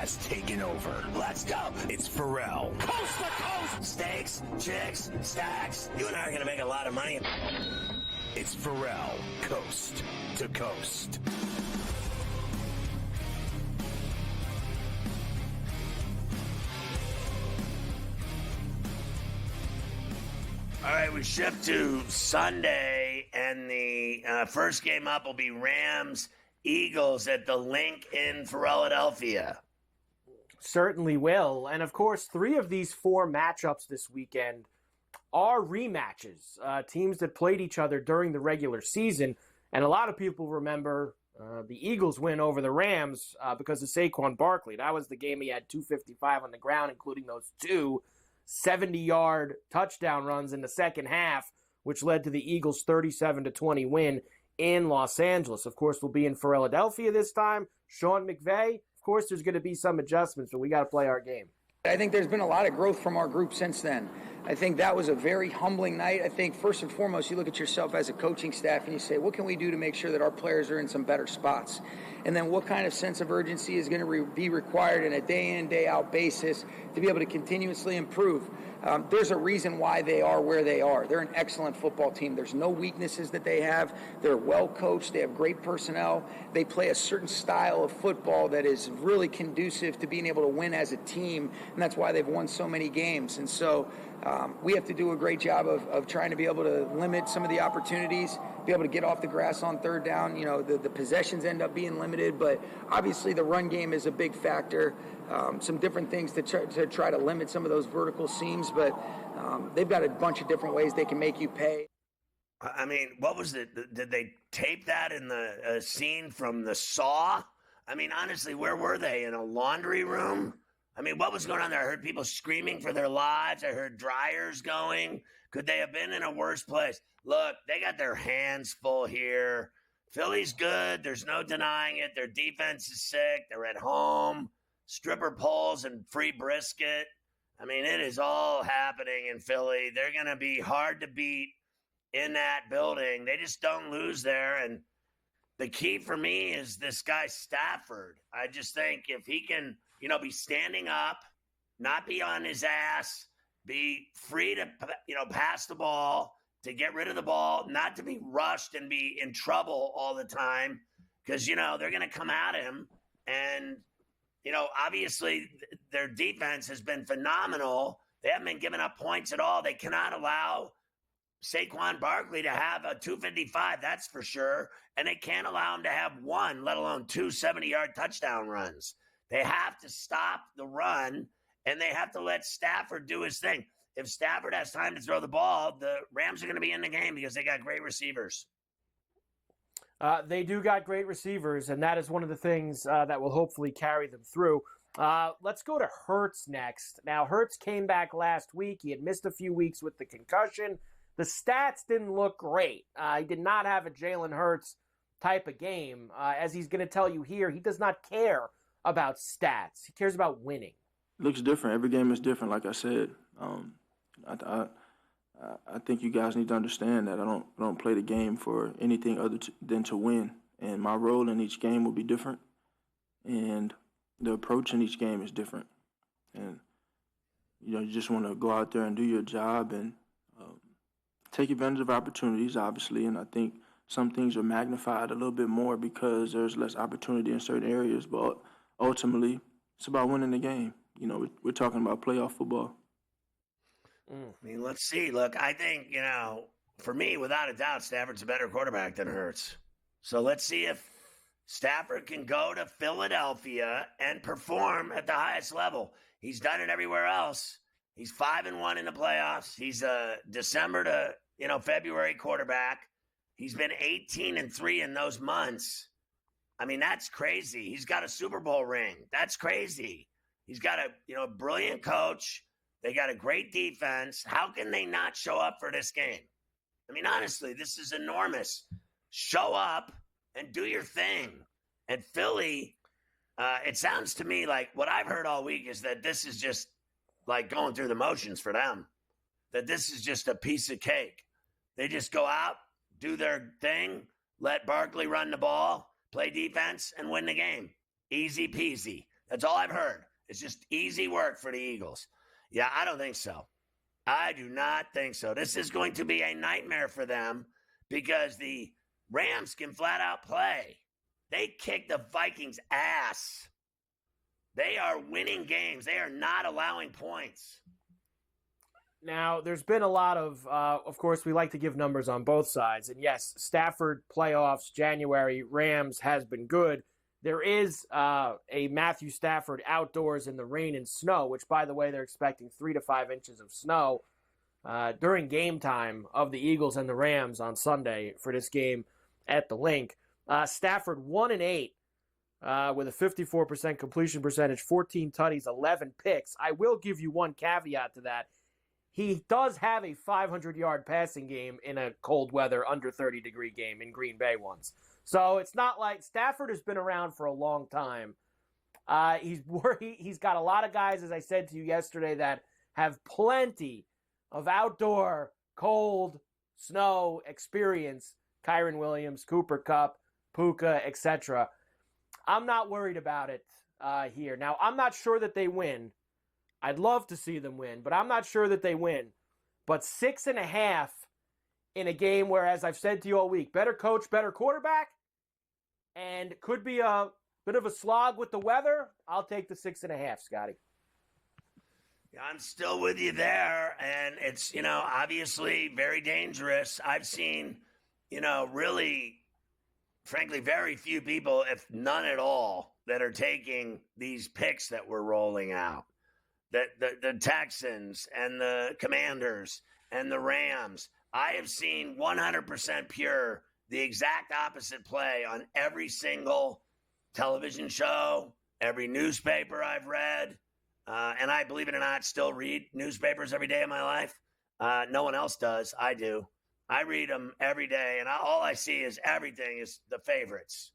has taken over. Let's go. It's Ferrall. Coast to coast. Steaks, chicks, stacks. You and I are going to make a lot of money. It's Ferrall, coast to coast. All right, we shift to Sunday, and the first game up will be Rams-Eagles at the Link in Philadelphia. Certainly will. And, of course, 3 of these 4 matchups this weekend are rematches, teams that played each other during the regular season. And a lot of people remember the Eagles win over the Rams because of Saquon Barkley. That was the game he had 255 on the ground, including those 2 70-yard touchdown runs in the second half, which led to the Eagles' 37-20 win in Los Angeles. Of course, we'll be in Philadelphia this time. Sean McVay, of course, there's going to be some adjustments, but we got to play our game. I think there's been a lot of growth from our group since then. I think that was a very humbling night. I think first and foremost, you look at yourself as a coaching staff and you say, what can we do to make sure that our players are in some better spots? And then what kind of sense of urgency is going to be required in a day-in, day-out basis to be able to continuously improve? There's a reason why they are where they are. They're an excellent football team. There's no weaknesses that they have. They're well coached. They have great personnel. They play a certain style of football that is really conducive to being able to win as a team, and that's why they've won so many games. And so we have to do a great job of trying to be able to limit some of the opportunities, be able to get off the grass on third down. You know, the possessions end up being limited, but obviously the run game is a big factor. Some different things to try to limit some of those vertical seams, but they've got a bunch of different ways they can make you pay. I mean, what was it? Did they tape that in the scene from the Saw? I mean, honestly, where were they? In a laundry room? I mean, what was going on there? I heard people screaming for their lives. I heard dryers going. Could they have been in a worse place? Look, they got their hands full here. Philly's good. There's no denying it. Their defense is sick. They're at home. Stripper poles and free brisket. I mean, it is all happening in Philly. They're going to be hard to beat in that building. They just don't lose there. And the key for me is this guy Stafford. I just think if he can, be standing up, not be on his ass, be free to, pass the ball, to get rid of the ball, not to be rushed and be in trouble all the time because, they're going to come at him. And, obviously their defense has been phenomenal. They haven't been giving up points at all. They cannot allow Saquon Barkley to have a 255, that's for sure. And they can't allow him to have 1, let alone 2 70-yard touchdown runs. They have to stop the run, and they have to let Stafford do his thing. If Stafford has time to throw the ball, the Rams are going to be in the game because they got great receivers. They do got great receivers, and that is one of the things that will hopefully carry them through. Let's go to Hurts next. Now, Hurts came back last week. He had missed a few weeks with the concussion. The stats didn't look great. He did not have a Jalen Hurts type of game. As he's going to tell you here, he does not care about stats. He cares about winning. It looks different. Every game is different, like I said. I think you guys need to understand that I don't play the game for anything other than to win. And my role in each game will be different. And the approach in each game is different. And, you just want to go out there and do your job and take advantage of opportunities, obviously. And I think some things are magnified a little bit more because there's less opportunity in certain areas. But ultimately, it's about winning the game. We're talking about playoff football. I mean, let's see. Look, I think, for me, without a doubt, Stafford's a better quarterback than Hurts. So let's see if Stafford can go to Philadelphia and perform at the highest level. He's done it everywhere else. He's 5-1 in the playoffs. He's a December to, February quarterback. He's been 18-3 in those months. I mean, that's crazy. He's got a Super Bowl ring. That's crazy. He's got a, brilliant coach. They got a great defense. How can they not show up for this game? I mean, honestly, this is enormous. Show up and do your thing. And Philly, it sounds to me like what I've heard all week is that this is just like going through the motions for them, that this is just a piece of cake. They just go out, do their thing, let Barkley run the ball, play defense, and win the game. Easy peasy. That's all I've heard. It's just easy work for the Eagles. Yeah, I don't think so. I do not think so. This is going to be a nightmare for them because the Rams can flat out play. They kick the Vikings' ass. They are winning games. They are not allowing points. Now, there's been a lot of course, we like to give numbers on both sides. And yes, Stafford playoffs, January, Rams has been good. There is a Matthew Stafford outdoors in the rain and snow, which, by the way, they're expecting 3 to 5 inches of snow during game time of the Eagles and the Rams on Sunday for this game at the Link. Stafford 1-8 with a 54% completion percentage, 14 tutties, 11 picks. I will give you one caveat to that. He does have a 500-yard passing game in a cold weather, under 30-degree game in Green Bay once. So it's not like Stafford has been around for a long time. He's got a lot of guys, as I said to you yesterday, that have plenty of outdoor, cold, snow experience. Kyren Williams, Cooper Kupp, Puka, etc. I'm not worried about it here. Now, I'm not sure that they win. I'd love to see them win, but I'm not sure that they win. But 6.5 in a game where, as I've said to you all week, better coach, better quarterback, and could be a bit of a slog with the weather, I'll take the 6.5, Scotty. Yeah, I'm still with you there, and it's, obviously very dangerous. I've seen, really, frankly, very few people, if none at all, that are taking these picks that we're rolling out. The Texans and the Commanders and the Rams. I have seen 100% pure the exact opposite play on every single television show, every newspaper I've read. And I, believe it or not, still read newspapers every day of my life. No one else does. I do. I read them every day, and all I see is everything is the favorites.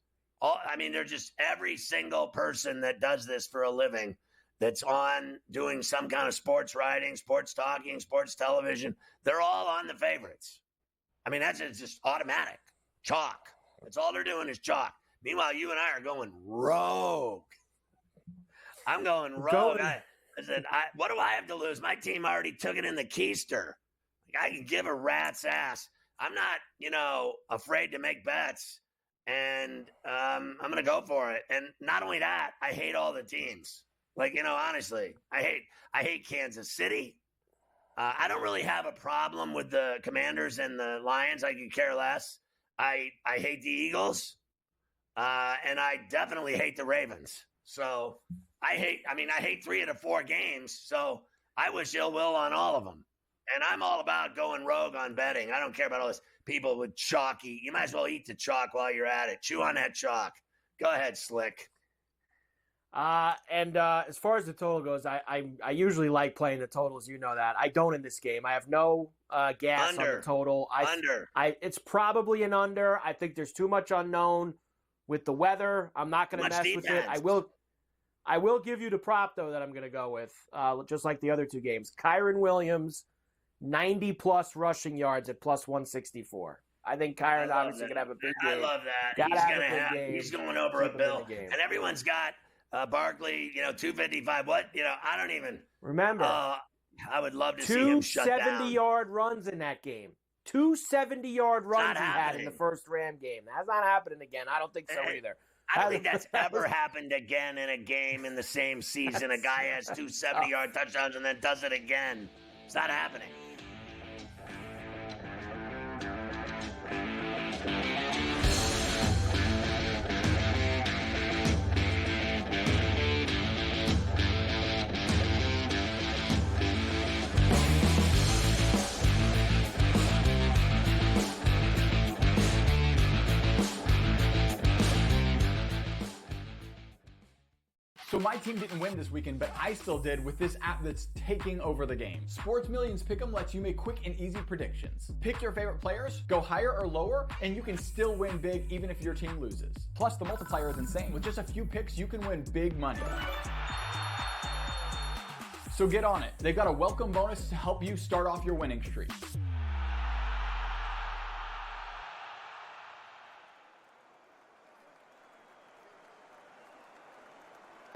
They're just every single person that does this for a living that's on doing some kind of sports writing, sports talking, sports television. They're all on the favorites. That's just automatic. Chalk. That's all they're doing is chalk. Meanwhile, you and I are going rogue. I'm going rogue. I said, what do I have to lose? My team already took it in the keister. I can give a rat's ass. I'm not, afraid to make bets. And I'm going to go for it. And not only that, I hate all the teams. Honestly, I hate Kansas City. I don't really have a problem with the Commanders and the Lions. I could care less. I hate the Eagles. And I definitely hate the Ravens. So I hate 3 of the 4 games. So I wish ill will on all of them. And I'm all about going rogue on betting. I don't care about all this people with chalky. You might as well eat the chalk while you're at it. Chew on that chalk. Go ahead, Slick. As far as the total goes, I usually like playing the totals. You know that. I don't in this game. I have no gas on the total. It's probably an under. I think there's too much unknown with the weather. I'm not going to mess with it. I will give you the prop, though, that I'm going to go with, just like the other 2 games. Kyren Williams, 90-plus rushing yards at plus 164. I think Kyren obviously going to have a big game. I love that. He's going over a bill. And everyone's got Barkley, 255. What? I don't even remember. I would love to see him shut down. 270-yard runs in that game. 2 70-yard runs he had in the first Ram game. That's not happening again. I don't think so either. I don't think that's ever happened again in a game in the same season. A guy has 2 70-yard touchdowns and then does it again. It's not happening. So my team didn't win this weekend, but I still did with this app that's taking over the game. Sports Millions Pick'em lets you make quick and easy predictions. Pick your favorite players, go higher or lower, and you can still win big even if your team loses. Plus, the multiplier is insane. With just a few picks, you can win big money. So get on it. They've got a welcome bonus to help you start off your winning streak.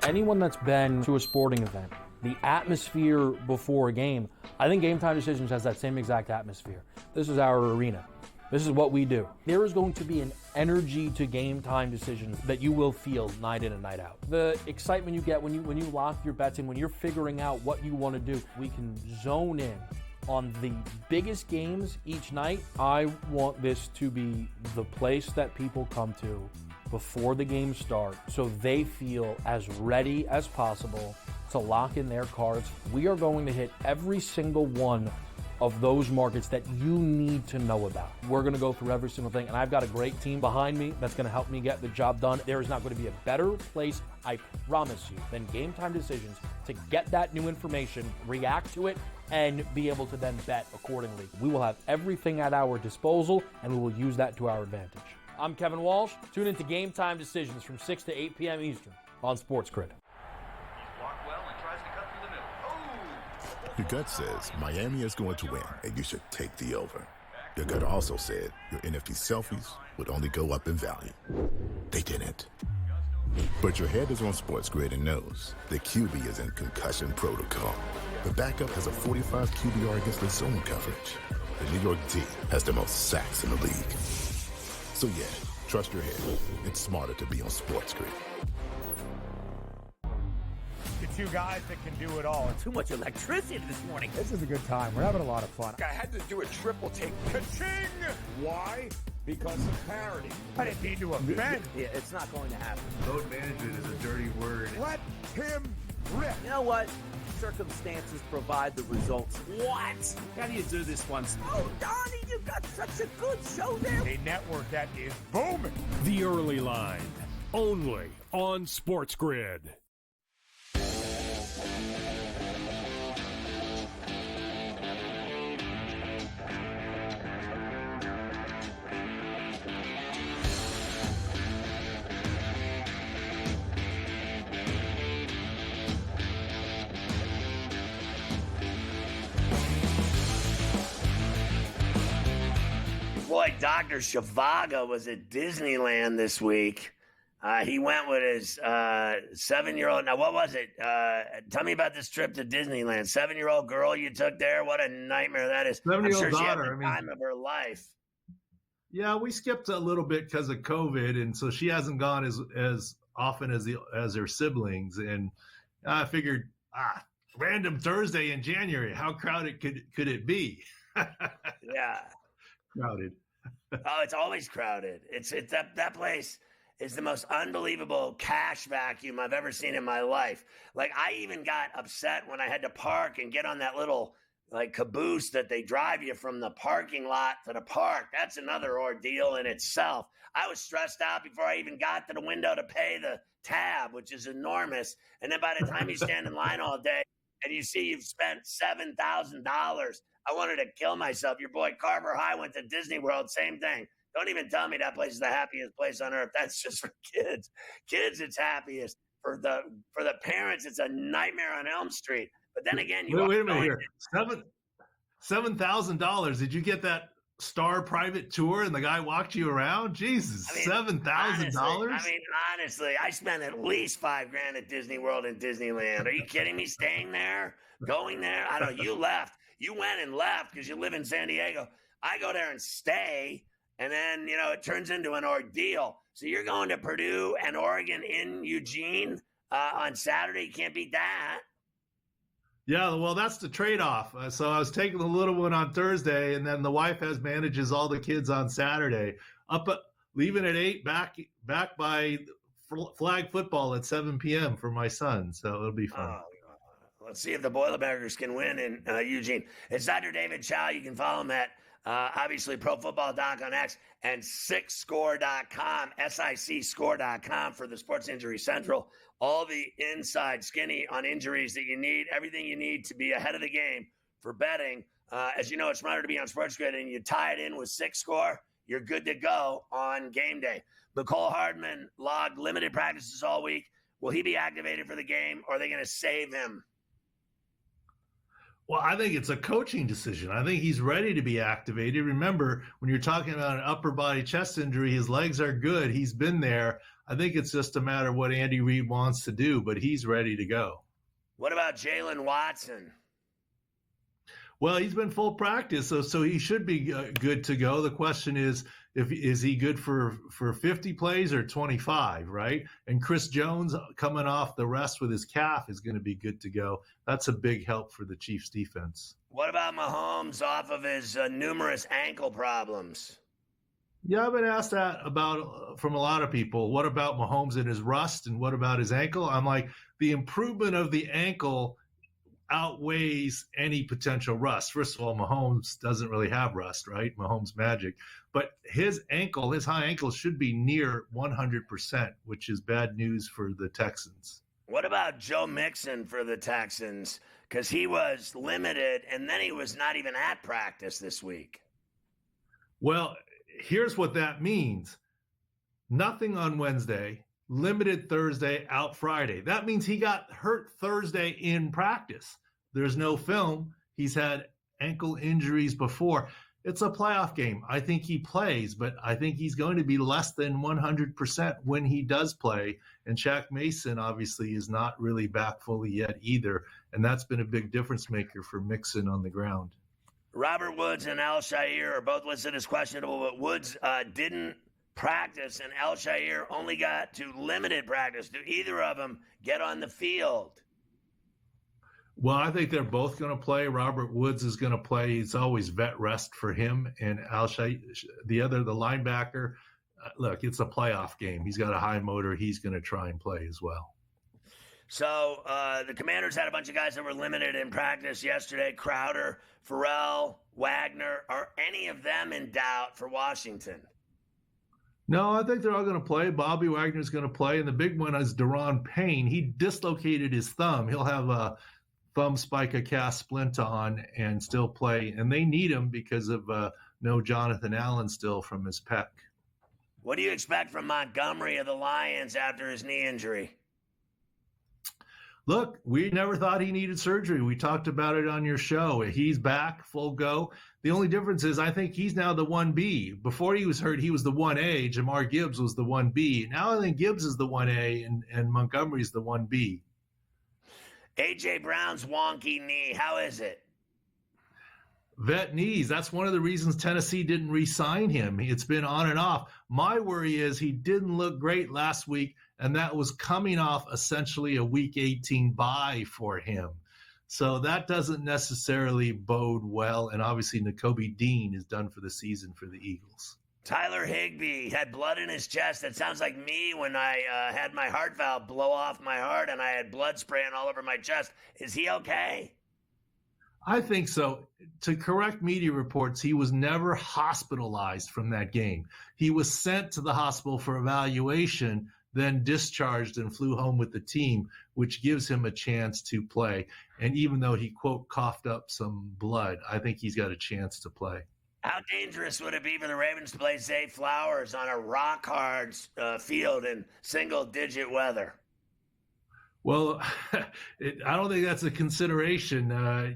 Anyone that's been to a sporting event, the atmosphere before a game, I think Game Time Decisions has that same exact atmosphere. This is our arena. This is what we do. There is going to be an energy to Game Time Decisions that you will feel night in and night out. The excitement you get when you lock your bets in, when you're figuring out what you want to do, we can zone in on the biggest games each night. I want this to be the place that people come to before the games start so they feel as ready as possible to lock in their cards. We are going to hit every single one of those markets that you need to know about. We're going to go through every single thing, and I've got a great team behind me that's going to help me get the job done. There is not going to be a better place, I promise you, than Game Time Decisions to get that new information, react to it, and be able to then bet accordingly. We will have everything at our disposal, and we will use that to our advantage. I'm Kevin Walsh. Tune into Game Time Decisions from 6 to 8 p.m. Eastern on SportsGrid. Your gut says Miami is going to win, and you should take the over. Your gut also said your NFT selfies would only go up in value. They didn't. But your head is on SportsGrid and knows the QB is in concussion protocol. The backup has a 45 QBR against the zone coverage. The New York D has the most sacks in the league. So yeah, trust your head. It's smarter to be on SportsGrid. The two guys that can do it all. Too much electricity this morning. This is a good time. We're having a lot of fun. I had to do a triple take. Ka-ching! Why? Because of parity. I didn't mean to offend. Yeah, it's not going to happen. Load management is a dirty word. Let him rip. You know what? Circumstances provide the results. What? How do you do this once? Oh, Donnie, you got such a good show there. A network that is booming. The Early Line, only on SportsGrid. Boy, Dr. Zhivago was at Disneyland this week. He went with his 7-year-old. Now, what was it? Tell me about this trip to Disneyland. 7-year-old girl you took there? What a nightmare that is. 7-year-old I'm sure daughter. She had the time of her life. Yeah, we skipped a little bit because of COVID, and so she hasn't gone as often as her siblings. And I figured, random Thursday in January, how crowded could it be? Yeah. Crowded. Oh, it's always crowded. It's that place is the most unbelievable cash vacuum I've ever seen in my life. Like, I even got upset when I had to park and get on that little like caboose that they drive you from the parking lot to the park. That's another ordeal in itself. I was stressed out before I even got to the window to pay the tab, which is enormous. And then by the time you stand in line all day and you see you've spent $7,000, I wanted to kill myself. Your boy Carver High went to Disney World, same thing. Don't even tell me that place is the happiest place on earth. That's just for kids. Kids, it's happiest. For the parents, it's a nightmare on Elm Street. But then again, wait a minute here. $7,000. Did you get that Star private tour and the guy walked you around? Jesus, $7,000. I mean, honestly, I spent at least $5,000 at Disney World and Disneyland. Are you kidding me? Staying there, going there. I don't know. You left. You went and left because you live in San Diego. I go there and stay, and then, it turns into an ordeal. So you're going to Purdue and Oregon in Eugene on Saturday. You can't beat that. Yeah, well, that's the trade-off. So I was taking the little one on Thursday, and then the wife manages all the kids on Saturday. Leaving at 8, back by flag football at 7 p.m. for my son. So it'll be fun. Let's see if the Boilermakers can win in Eugene. It's Dr. David Chow. You can follow him at, obviously, ProFootball.com on X and SICScore.com, SICScore.com for the Sports Injury Central. All the inside skinny on injuries that you need, everything you need to be ahead of the game for betting. As you know, it's smarter to be on SportsGrid, and you tie it in with SICScore, you're good to go on game day. Mecole Hardman logged limited practices all week. Will he be activated for the game, or are they going to save him? Well, I think it's a coaching decision. I think he's ready to be activated. Remember, when you're talking about an upper body chest injury, his legs are good. He's been there. I think it's just a matter of what Andy Reid wants to do, but he's ready to go. What about Jalen Watson? Well, he's been full practice, so he should be good to go. The question is he good for 50 plays or 25, right? And Chris Jones coming off the rest with his calf is going to be good to go. That's a big help for the Chiefs defense. What about Mahomes off of his numerous ankle problems? Yeah, I've been asked that from a lot of people. What about Mahomes and his rust, and what about his ankle? I'm like, the improvement of the ankle outweighs any potential rust. First of all, Mahomes doesn't really have rust, right? Mahomes magic. But his high ankle should be near 100%, which is bad news for the Texans. What about Joe Mixon for the Texans? Because he was limited, and then he was not even at practice this week. Well, here's what that means. Nothing on Wednesday, limited Thursday, out Friday. That means he got hurt Thursday in practice. There's no film. He's had ankle injuries before. It's a playoff game. I think he plays, but I think he's going to be less than 100% when he does play. And Shaq Mason obviously is not really back fully yet either. And that's been a big difference maker for Mixon on the ground. Robert Woods and Al-Shaair are both listed as questionable, but Woods didn't practice, and Al-Shaair only got to limited practice. Do either of them get on the field? Well, I think they're both going to play. Robert Woods is going to play. It's always vet rest for him. And Al-Shaair, the linebacker, look, it's a playoff game. He's got a high motor. He's going to try and play as well. So the Commanders had a bunch of guys that were limited in practice yesterday. Crowder, Ferrall, Wagner. Are any of them in doubt for Washington? No, I think they're all going to play. Bobby Wagner's going to play. And the big one is Daron Payne. He dislocated his thumb. He'll have a thumb spica cast splint on and still play. And they need him because of no Jonathan Allen still from his pec. What do you expect from Montgomery of the Lions after his knee injury? Look, we never thought he needed surgery. We talked about it on your show. He's back, full go. The only difference is I think he's now the 1B. Before he was hurt, he was the 1A. Jamar Gibbs was the 1B. Now I think Gibbs is the 1A and Montgomery's the 1B. A.J. Brown's wonky knee, how is it? Vet knees. That's one of the reasons Tennessee didn't re-sign him. It's been on and off. My worry is he didn't look great last week, and that was coming off essentially a Week 18 bye for him. So that doesn't necessarily bode well, and obviously Nakobe Dean is done for the season for the Eagles. Tyler Higbee had blood in his chest. That sounds like me when I had my heart valve blow off my heart and I had blood spraying all over my chest. Is he okay? I think so. To correct media reports, he was never hospitalized from that game. He was sent to the hospital for evaluation, then discharged and flew home with the team, which gives him a chance to play. And even though he, quote, coughed up some blood, I think he's got a chance to play. How dangerous would it be for the Ravens to play Zay Flowers on a rock-hard field in single-digit weather? Well, I don't think that's a consideration.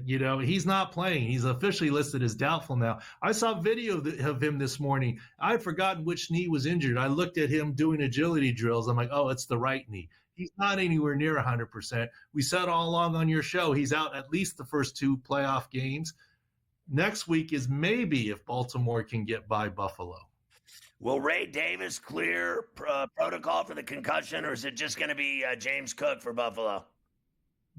He's not playing. He's officially listed as doubtful now. I saw video of him this morning. I had forgotten which knee was injured. I looked at him doing agility drills. I'm like, oh, it's the right knee. He's not anywhere near 100%. We said all along on your show, he's out at least the first two playoff games. Next week is maybe if Baltimore can get by Buffalo. Will Ray Davis clear protocol for the concussion, or is it just going to be James Cook for Buffalo?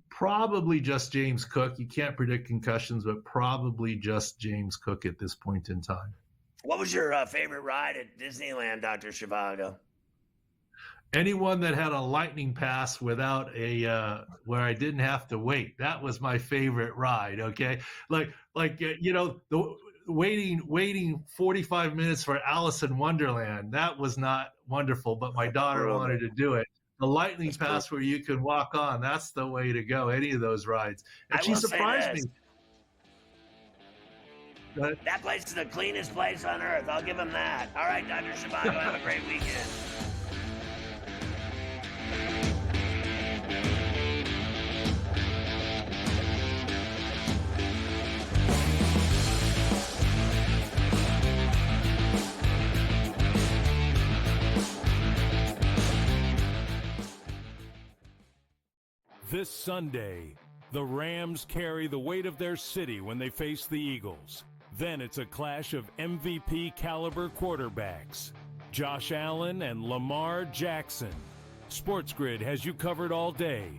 Probably just James Cook. You can't predict concussions, but probably just James Cook at this point in time. What was your favorite ride at Disneyland, Dr. Zhivago? Anyone that had a lightning pass without where I didn't have to wait. That was my favorite ride. Okay, the waiting 45 minutes for Alice in Wonderland. That was not wonderful, but my daughter wanted to do it. The lightning pass where you can walk on. That's the way to go. Any of those rides. And she surprised me. That place is the cleanest place on earth. I'll give him that. All right, Dr. Zhivago, have a great weekend. This Sunday, the Rams carry the weight of their city when they face the Eagles. Then it's a clash of MVP caliber quarterbacks, Josh Allen and Lamar Jackson. SportsGrid has you covered all day,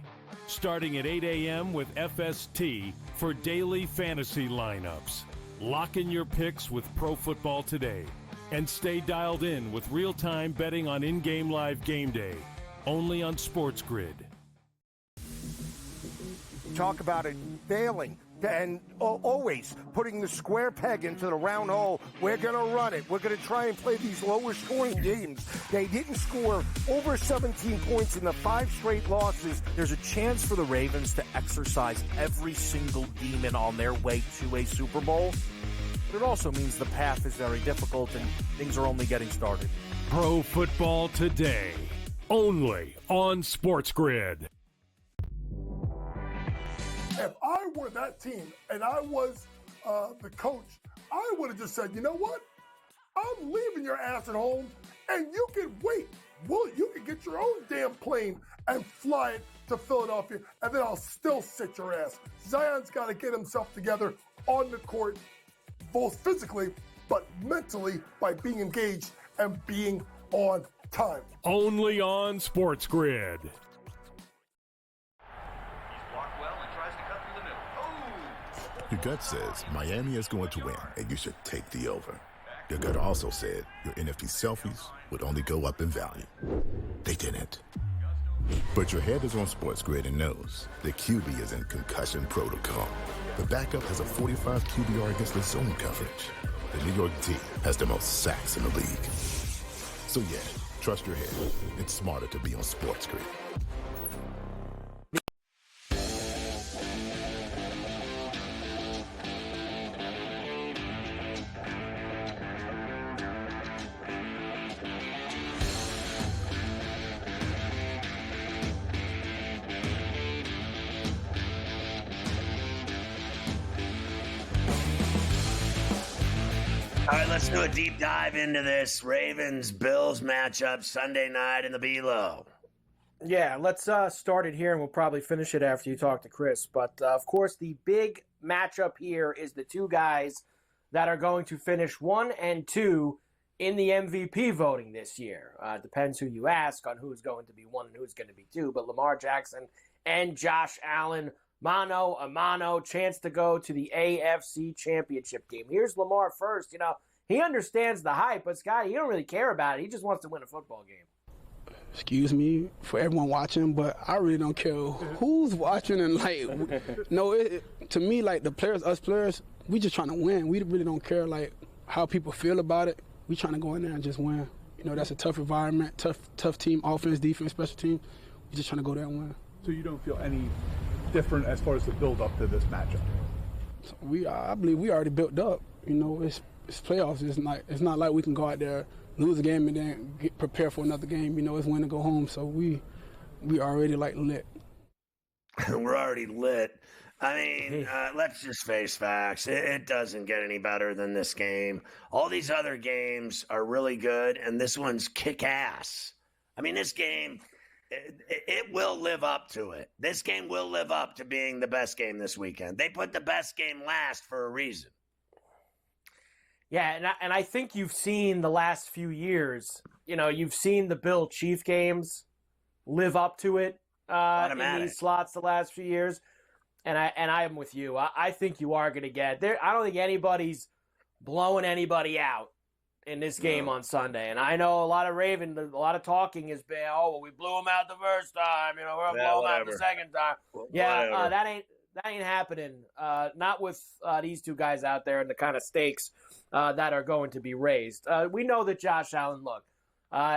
starting at 8 a.m. with FST for daily fantasy lineups. Lock in your picks with Pro Football Today and stay dialed in with real-time betting on in-game live game day, only on SportsGrid. Talk about it failing and always putting the square peg into the round hole. We're going to run it. We're going to try and play these lower scoring games. They didn't score over 17 points in the 5 straight losses. There's a chance for the Ravens to exercise every single demon on their way to a Super Bowl. But it also means the path is very difficult and things are only getting started. Pro Football Today, only on SportsGrid. If I were that team and I was the coach, I would have just said, you know what? I'm leaving your ass at home and you can wait. Well, you can get your own damn plane and fly it to Philadelphia, and then I'll still sit your ass. Zion's got to get himself together on the court, both physically, but mentally by being engaged and being on time. Only on SportsGrid. Your gut says Miami is going to win, and you should take the over. Your gut also said your NFT selfies would only go up in value. They didn't. But your head is on SportsGrid and knows the QB is in concussion protocol. The backup has a 45 QBR against the zone coverage. The New York D has the most sacks in the league. So yeah, trust your head. It's smarter to be on SportsGrid. All right, let's do a deep dive into this Ravens-Bills matchup Sunday night in the B-Low. Yeah, let's start it here, and we'll probably finish it after you talk to Chris. But, of course, the big matchup here is the two guys that are going to finish 1 and 2 in the MVP voting this year. Depends who you ask on who's going to be 1 and who's going to be 2. But Lamar Jackson and Josh Allen, mano a mano, chance to go to the AFC Championship game. Here's Lamar first. You know, he understands the hype, but Scott, he don't really care about it. He just wants to win a football game. Excuse me for everyone watching, but I really don't care who's watching. And to me, like the players, us players, we just trying to win. We really don't care like how people feel about it. We trying to go in there and just win. You know, that's a tough environment, tough team, offense, defense, special team. We just trying to go there and win. So you don't feel any different as far as the build up to this matchup? So I believe we already built up. You know, it's playoffs. It's not like we can go out there, lose a game, and then prepare for another game. You know, it's win to go home. So we already like lit. We're already lit. I mean, let's just face facts. It doesn't get any better than this game. All these other games are really good, and this one's kick ass. I mean, this game, it will live up to it. This game will live up to being the best game this weekend. They put the best game last for a reason. Yeah, and I think you've seen the last few years, you know, you've seen the Bill-Chief games live up to it in these slots the last few years. And I am with you. I think you are going to get there. I don't think anybody's blowing anybody out in this game on Sunday. And I know a lot of talking has been, we blew them out the first time. You know, we're going to blow them out the second time. That ain't happening. Not with these two guys out there and the kind of stakes that are going to be raised. We know that Josh Allen, look,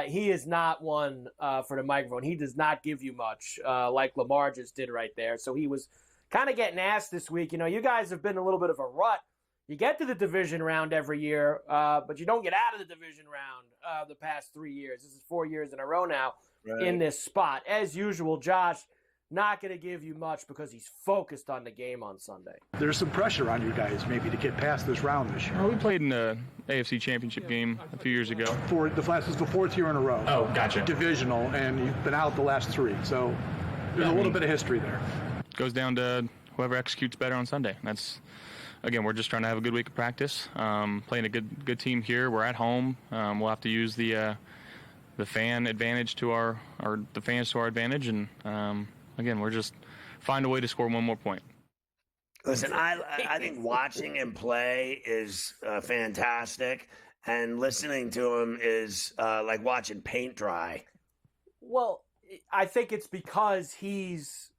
he is not one for the microphone. He does not give you much like Lamar just did right there. So he was kind of getting asked this week. You know, you guys have been in a little bit of a rut. You get to the division round every year, but you don't get out of the division round the past 3 years. This is 4 years in a row now in this spot. As usual, Josh, not going to give you much because he's focused on the game on Sunday. There's some pressure on you guys maybe to get past this round this year. Well, we played in the AFC Championship game a few years ago. This is the 4th year in a row. Oh, gotcha. Divisional, and you've been out the last 3. So There's a little bit of history there. Goes down to whoever executes better on Sunday. That's, again, we're just trying to have a good week of practice. Playing a good team here. We're at home. We'll have to use the fan advantage to the fans to our advantage, and again, we're just find a way to score one more point. Listen, I think watching him play is fantastic, and listening to him is like watching paint dry. Well, I think it's because he's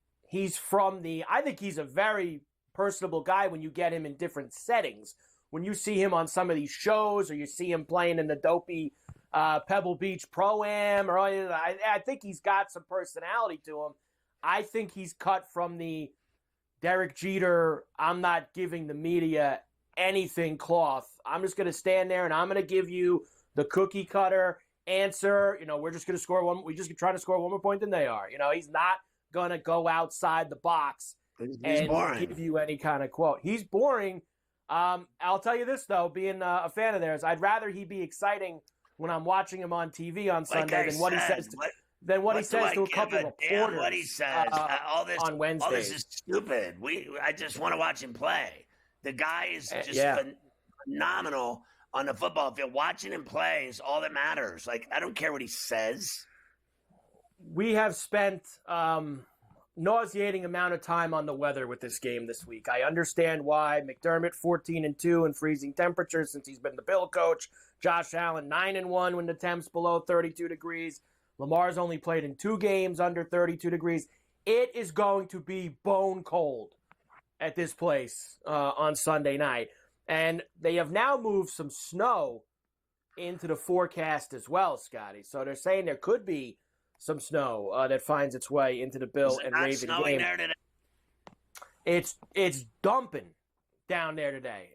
from I think he's a very personable guy when you get him in different settings. When you see him on some of these shows, or you see him playing in the dopey Pebble Beach Pro-Am, or I think he's got some personality to him. I think he's cut from the Derek Jeter, I'm not giving the media anything cloth. I'm just going to stand there and I'm going to give you the cookie cutter answer. We're just going to score one. We just trying to score one more point than they are. He's not going to go outside the box and boring. Give you any kind of quote. He's boring. I'll tell you this, though, being a fan of theirs, I'd rather he be exciting when I'm watching him on TV on Sunday than what he says to a couple of reporters. What he says, on Wednesdays. All this is stupid. I just want to watch him play. The guy is just phenomenal on the football field. Watching him play is all that matters. Like, I don't care what he says. We have spent nauseating amount of time on the weather with this game this week. I understand why. McDermott 14-2 in freezing temperatures since he's been the Bill coach. Josh Allen 9-1 when the temps below 32 degrees. Lamar's only played in 2 games under 32 degrees. It is going to be bone cold at this place on Sunday night. And they have now moved some snow into the forecast as well, Scotty. So they're saying there could be some snow that finds its way into the Bill and Raven game. There today? It's dumping down there today.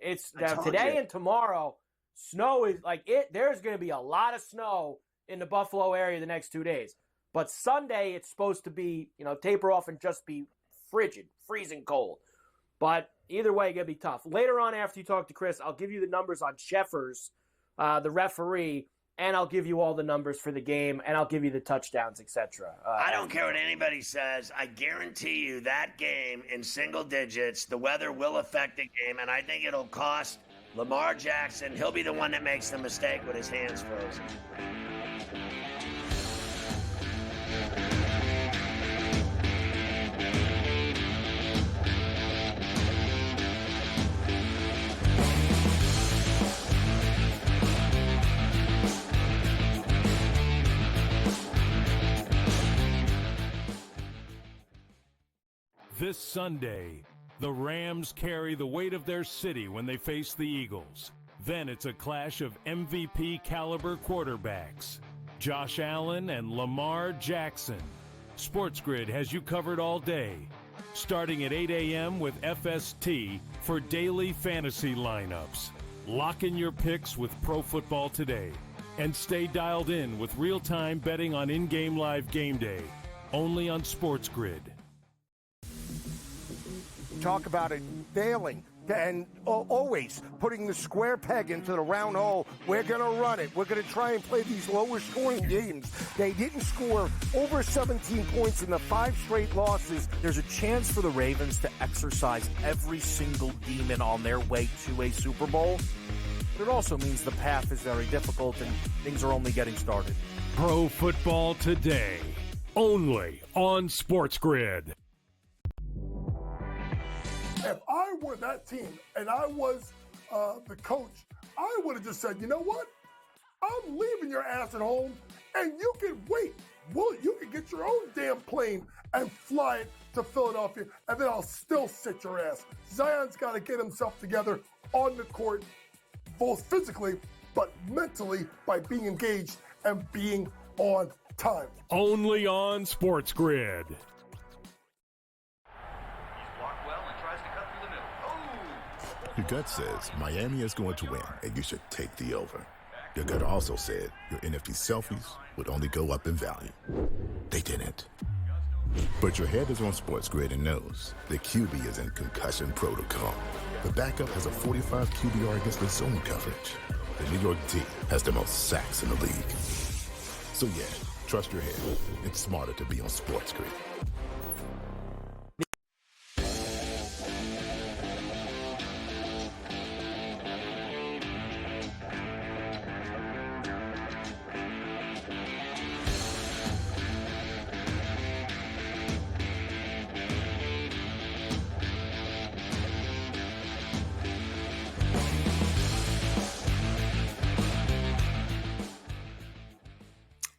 Today and tomorrow, snow is like it. There's going to be a lot of snow in the Buffalo area the next 2 days. But Sunday, it's supposed to be, taper off and just be frigid, freezing cold. But either way, it's going to be tough. Later on, after you talk to Chris, I'll give you the numbers on Sheffers, the referee, and I'll give you all the numbers for the game, and I'll give you the touchdowns, etc. I don't care what anybody says. I guarantee you that game in single digits, the weather will affect the game, and I think it'll cost Lamar Jackson. He'll be the one that makes the mistake with his hands frozen. This Sunday, the Rams carry the weight of their city when they face the Eagles. Then it's a clash of MVP caliber quarterbacks, Josh Allen and Lamar Jackson. SportsGrid has you covered all day, starting at 8 a.m. with FST for daily fantasy lineups. Lock in your picks with Pro Football Today and stay dialed in with real-time betting on in-game live game day, only on SportsGrid. Talk about it failing and always putting the square peg into the round hole. We're going to run it. We're going to try and play these lower scoring games. They didn't score over 17 points in the 5 straight losses. There's a chance for the Ravens to exercise every single demon on their way to a Super Bowl. But it also means the path is very difficult and things are only getting started. Pro Football Today, only on SportsGrid. If I were that team and I was the coach, I would have just said, you know what? I'm leaving your ass at home, and you can wait. Well, you can get your own damn plane and fly it to Philadelphia, and then I'll still sit your ass. Zion's got to get himself together on the court, both physically but mentally, by being engaged and being on time. Only on SportsGrid. Your gut says Miami is going to win, and you should take the over. Your gut also said your NFT selfies would only go up in value. They didn't. But your head is on SportsGrid and knows the QB is in concussion protocol. The backup has a 45 QBR against the zone coverage. The New York D has the most sacks in the league. So yeah, trust your head. It's smarter to be on SportsGrid.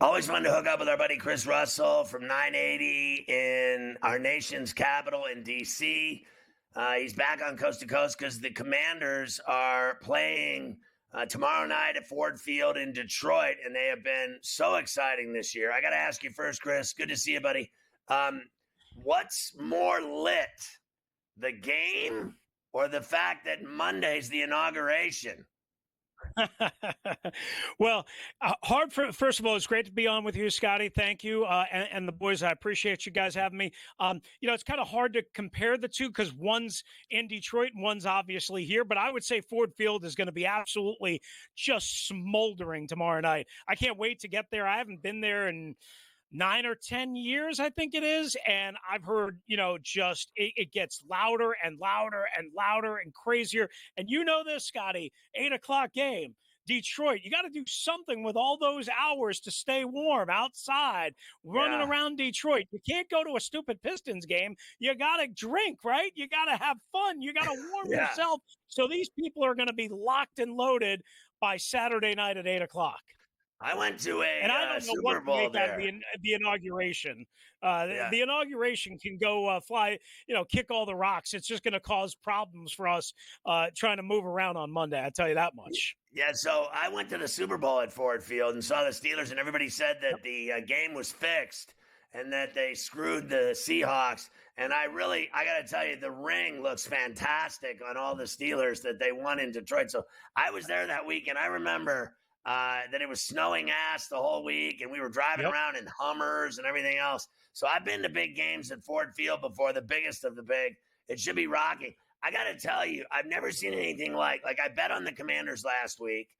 Always fun to hook up with our buddy Chris Russell from 980 in our nation's capital in D.C. He's back on Coast to Coast because the Commanders are playing tomorrow night at Ford Field in Detroit, and they have been so exciting this year. I got to ask you first, Chris. Good to see you, buddy. What's more lit, the game or the fact that Monday's the inauguration? Well, first of all, it's great to be on with you, Scotty. Thank you. And the boys, I appreciate you guys having me. It's kind of hard to compare the two because one's in Detroit and one's obviously here, but I would say Ford Field is going to be absolutely just smoldering tomorrow night. I can't wait to get there. I haven't been there in 9 or 10 years, I think it is. And I've heard, just it gets louder and louder and louder and crazier. And you know this, Scotty, 8:00 game, Detroit. You got to do something with all those hours to stay warm outside, running around Detroit. You can't go to a stupid Pistons game. You got to drink, right? You got to have fun. You got to warm yourself. So these people are going to be locked and loaded by Saturday night at 8:00. I went to and I don't know Super Bowl there. The inauguration. The inauguration can go fly, kick all the rocks. It's just going to cause problems for us trying to move around on Monday. I tell you that much. Yeah, so I went to the Super Bowl at Ford Field and saw the Steelers, and everybody said that the game was fixed and that they screwed the Seahawks. And I got to tell you, the ring looks fantastic on all the Steelers that they won in Detroit. So I was there that week, and I remember that it was snowing ass the whole week, and we were driving around in Hummers and everything else. So I've been to big games at Ford Field before, the biggest of the big. It should be rocking. I got to tell you, I've never seen anything like I bet on the Commanders last week,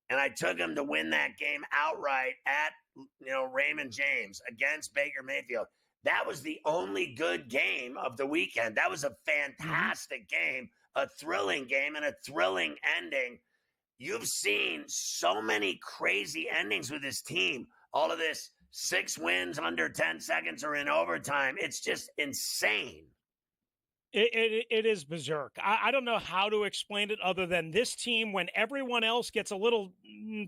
and I took them to win that game outright at Raymond James against Baker Mayfield. That was the only good game of the weekend. That was a fantastic game, a thrilling game, and a thrilling ending. You've seen so many crazy endings with this team. All of this 6 wins under 10 seconds or in overtime. It's just insane. It is berserk. I don't know how to explain it other than this team, when everyone else gets a little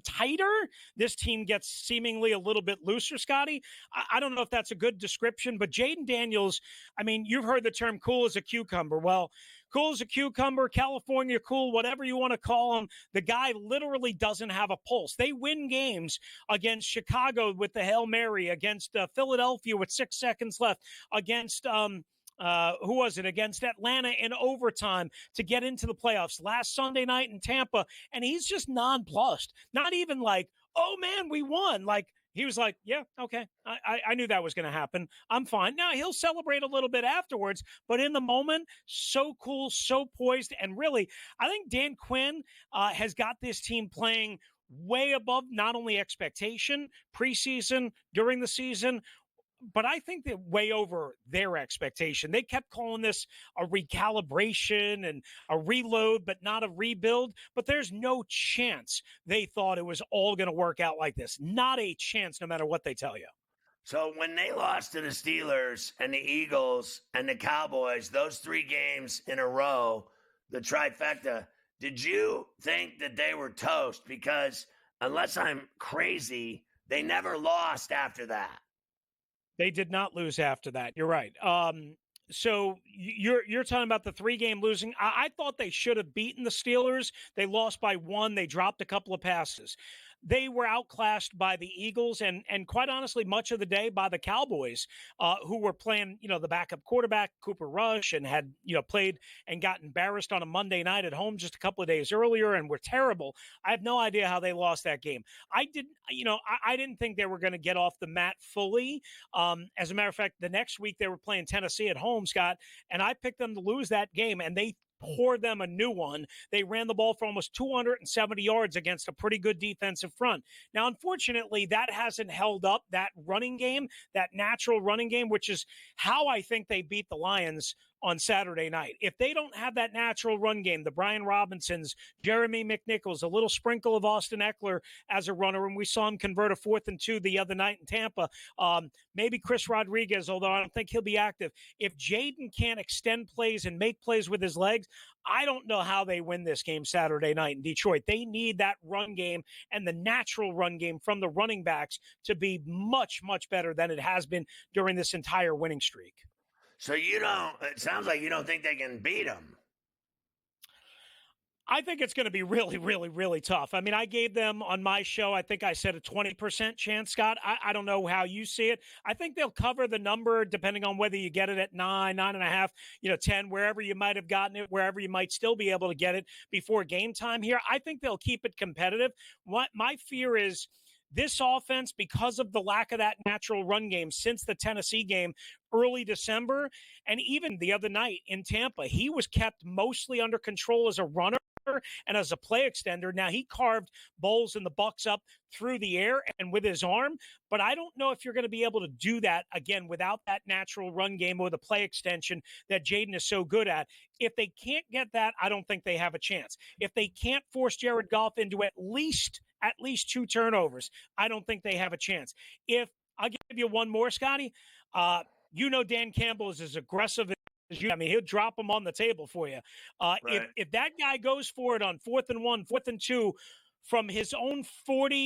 tighter, this team gets seemingly a little bit looser, Scotty. I don't know if that's a good description, but Jaden Daniels, you've heard the term cool as a cucumber. Well, cool as a cucumber, California cool, whatever you want to call him. The guy literally doesn't have a pulse. They win games against Chicago with the Hail Mary, against Philadelphia with 6 seconds left, against who was it? Against Atlanta in overtime to get into the playoffs last Sunday night in Tampa. And he's just nonplussed. Not even like, oh man, we won. Like, he was like, yeah, okay. I knew that was going to happen. I'm fine. Now, he'll celebrate a little bit afterwards, but in the moment, so cool, so poised. And really, I think Dan Quinn has got this team playing way above not only expectation, preseason, during the season, but I think that way over their expectation. They kept calling this a recalibration and a reload, but not a rebuild. But there's no chance they thought it was all going to work out like this. Not a chance, no matter what they tell you. So when they lost to the Steelers and the Eagles and the Cowboys, those 3 games in a row, the trifecta, did you think that they were toast? Because unless I'm crazy, they never lost after that. They did not lose after that. You're right. So you're talking about the 3-game losing. I thought they should have beaten the Steelers. They lost by 1. They dropped a couple of passes. They were outclassed by the Eagles and quite honestly, much of the day by the Cowboys, who were playing, the backup quarterback, Cooper Rush, and had, played and got embarrassed on a Monday night at home just a couple of days earlier and were terrible. I have no idea how they lost that game. I didn't think they were going to get off the mat fully. As a matter of fact, the next week they were playing Tennessee at home, Scott, and I picked them to lose that game, and they poured them a new one. They ran the ball for almost 270 yards against a pretty good defensive front. Now, unfortunately, that hasn't held up, that running game, that natural running game, which is how I think they beat the Lions on Saturday night. If they don't have that natural run game, the Brian Robinsons, Jeremy McNichols, a little sprinkle of Austin Eckler as a runner, and we saw him convert a 4th and 2 the other night in Tampa. Maybe Chris Rodriguez, although I don't think he'll be active. If Jaden can't extend plays and make plays with his legs, I don't know how they win this game Saturday night in Detroit. They need that run game and the natural run game from the running backs to be much, much better than it has been during this entire winning streak. So it sounds like you don't think they can beat them. I think it's going to be really, really, really tough. I mean, I gave them on my show, I think I said a 20% chance, Scott. I don't know how you see it. I think they'll cover the number depending on whether you get it at 9, 9.5, 10, wherever you might have gotten it, wherever you might still be able to get it before game time here. I think they'll keep it competitive. What my fear is, this offense, because of the lack of that natural run game since the Tennessee game early December, and even the other night in Tampa, he was kept mostly under control as a runner and as a play extender. Now, he carved Bowles and the Bucs up through the air and with his arm, but I don't know if you're going to be able to do that again without that natural run game or the play extension that Jaden is so good at. If they can't get that, I don't think they have a chance. If they can't force Jared Goff into at least 2 turnovers, I don't think they have a chance. If I'll give you one more, Scotty, Dan Campbell is as aggressive as you. I mean, he'll drop them on the table for you. Right. If that guy goes for it on 4th and 1, 4th and 2 from his own 40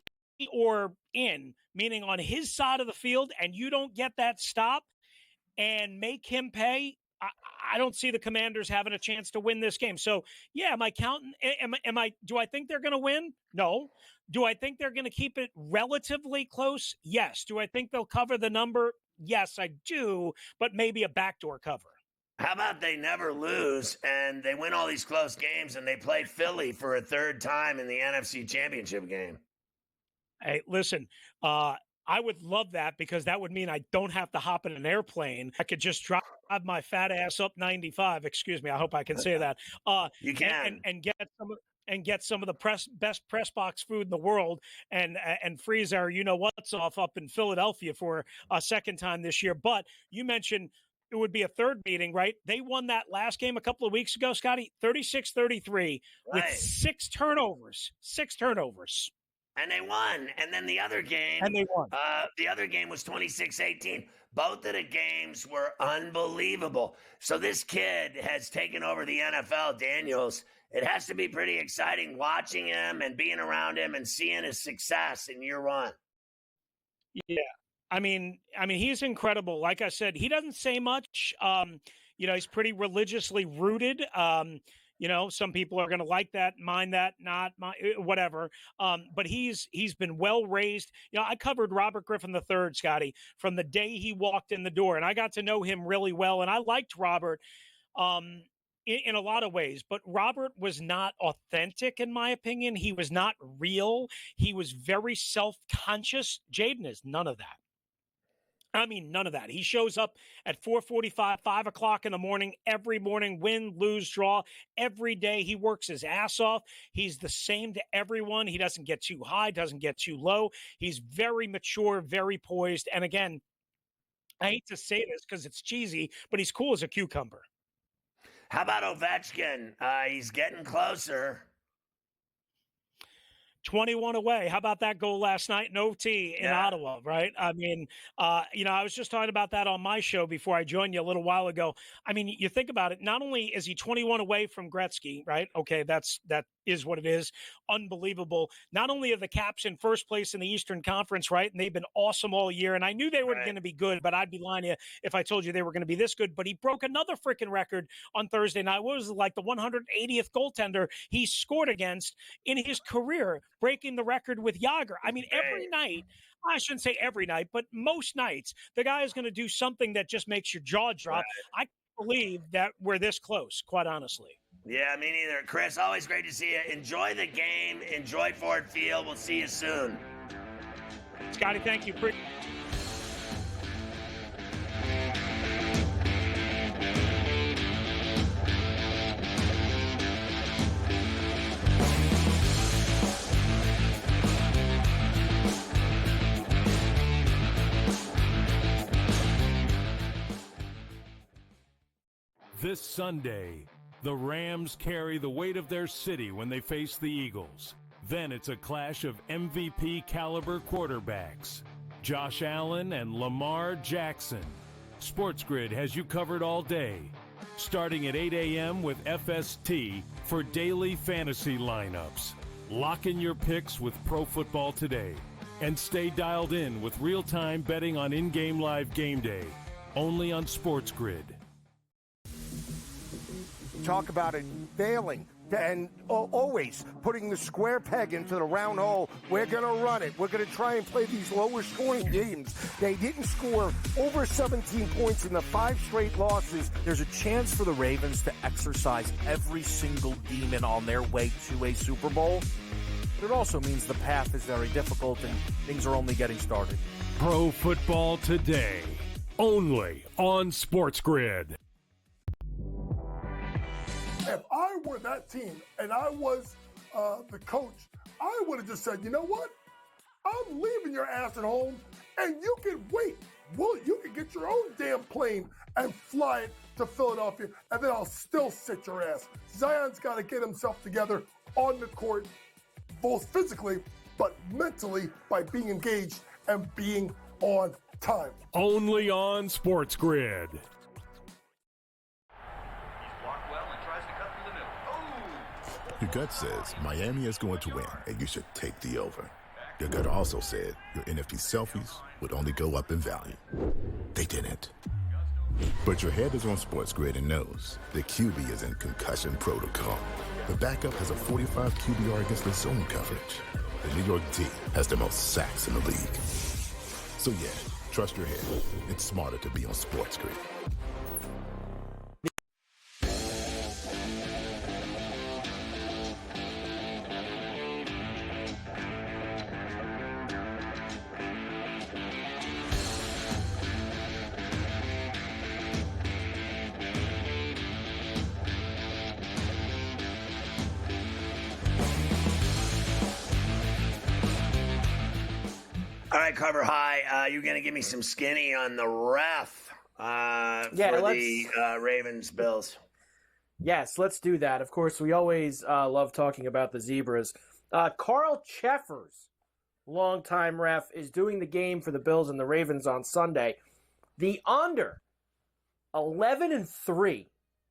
or in, meaning on his side of the field, and you don't get that stop and make him pay, I don't see the Commanders having a chance to win this game. So, yeah, am I counting? Do I think they're going to win? No. Do I think they're going to keep it relatively close? Yes. Do I think they'll cover the number? Yes, I do, but maybe a backdoor cover. How about they never lose and they win all these close games and they play Philly for a 3rd time in the NFC Championship game? Hey, listen, I would love that because that would mean I don't have to hop in an airplane. I could just drive my fat ass up 95. Excuse me. I hope I can say that. You can. And get some of the best press box food in the world and freeze our what's off up in Philadelphia for a 2nd time this year. But you mentioned it would be a 3rd meeting, right? They won that last game a couple of weeks ago, Scotty, 36-33 with 6 turnovers. 6 turnovers. And they won. And then the other game. And they won. The other game was 26-18. Both of the games were unbelievable. So this kid has taken over the NFL, Daniels. It has to be pretty exciting watching him and being around him and seeing his success in year 1. Yeah. I mean, he's incredible. Like I said, he doesn't say much. He's pretty religiously rooted. Some people are going to like that, mind that, not whatever. But he's been well raised. I covered Robert Griffin III, Scotty, from the day he walked in the door, and I got to know him really well. And I liked Robert in a lot of ways, but Robert was not authentic, in my opinion. He was not real. He was very self-conscious. Jaden is none of that. I mean, none of that. He shows up at 4:45, 5 o'clock in the morning, every morning, win, lose, draw. Every day he works his ass off. He's the same to everyone. He doesn't get too high, doesn't get too low. He's very mature, very poised. And again, I hate to say this because it's cheesy, but he's cool as a cucumber. How about Ovechkin? He's getting closer. 21 away. How about that goal last night in OT in Ottawa, right? I mean, I was just talking about that on my show before I joined you a little while ago. I mean, you think about it, not only is he 21 away from Gretzky, right? Okay, that is what it is. Unbelievable. Not only are the Caps in first place in the Eastern Conference, right? And they've been awesome all year. And I knew they were going to be good, but I'd be lying to you if I told you they were going to be this good. But he broke another freaking record on Thursday night. What was it, like the 180th goaltender he scored against in his career, breaking the record with Jágr. I mean, every night, I shouldn't say every night, but most nights, the guy is going to do something that just makes your jaw drop. I can't believe that we're this close, quite honestly. Yeah, me neither. Chris, always great to see you. Enjoy the game. Enjoy Ford Field. We'll see you soon. Scotty, thank you. This This Sunday, the Rams carry the weight of their city when they face the Eagles. Then it's a clash of MVP caliber quarterbacks, Josh Allen and Lamar Jackson. SportsGrid has you covered all day, starting at 8 a.m. with FST for daily fantasy lineups. Lock in your picks with Pro Football Today and stay dialed in with real-time betting on in-game live game day, only on SportsGrid. Talk about it failing and always putting the square peg into the round hole. We're going to run it. We're going to try and play these lower scoring games. They didn't score over 17 points in the 5 straight losses. There's a chance for the Ravens to exercise every single demon on their way to a Super Bowl. But it also means the path is very difficult and things are only getting started. Pro Football Today, only on SportsGrid. If I were that team and I was the coach, I would have just said, you know what? I'm leaving your ass at home, and you can wait. Well, you can get your own damn plane and fly it to Philadelphia, and then I'll still sit your ass. Zion's got to get himself together on the court, both physically, but mentally by being engaged and being on time. Only on SportsGrid. Your gut says Miami is going to win, and you should take the over. Your gut also said your NFT selfies would only go up in value. They didn't. But your head is on SportsGrid and knows the QB is in concussion protocol. The backup has a 45 QBR against the zone coverage. The New York D has the most sacks in the league. So yeah, trust your head. It's smarter to be on SportsGrid. All right, Cover High, you're going to give me some skinny on the ref for the Ravens Bills. Yes, let's do that. Of course, we always love talking about the Zebras. Carl Cheffers, longtime ref, is doing the game for the Bills and the Ravens on Sunday. The under 11-3